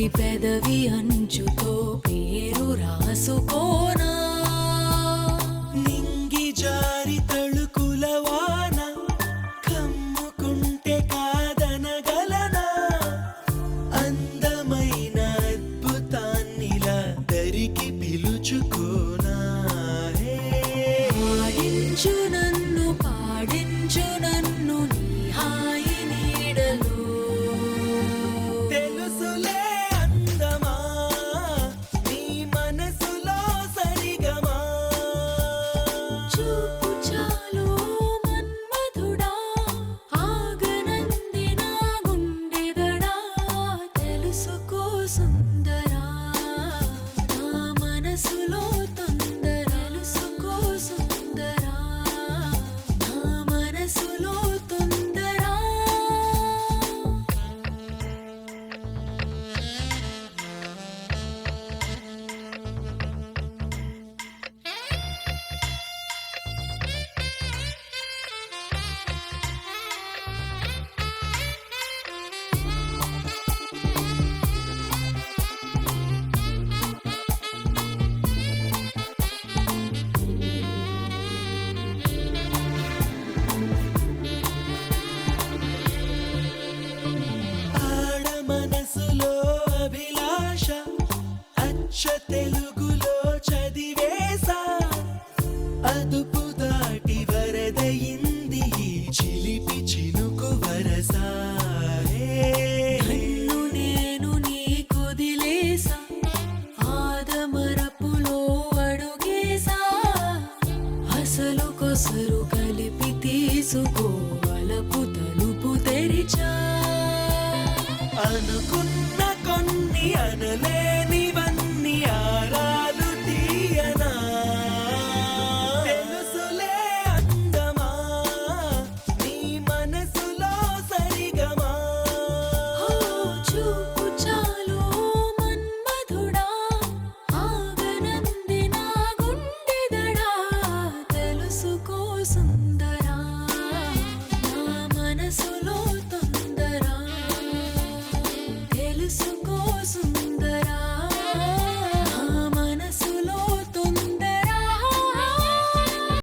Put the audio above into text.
కుడి పెదవి అంచుతో పేరు రాసుకోనా నింగి జారి తళుకుల వాన కమ్ముకుంటే కాదనగలనా అందమైన అద్భుతాన్నిలా దరికి పిలుచుకోనా పాడించు నన్ను పాడించు నన్ను నీ హాయి నీడలో తెలుసులే అందమా నీ మనసులో సరిగమా చూపు చాలు మన్మధుడా ఆగనంది నా గుండెదడా తెలుసుకో సుందరా నా మనసులో తొందర తెలుసుకో సుందరా నా మనసులో తొందరా ఆడ మనసులో అభిలాష అచ్చ తెలుగులో చదివేసా అదుపు దాటి వరదయింది ఈ చిలిపి చినుకు వరసా నన్ను నేను నీకొదిలేసా ఆదమరపులో అడుగేసా అసలు కొసరు కలిపి తీసుకో వలపు తలుపు తెరిచా అనుకున్న కొన్ని అనలేనివ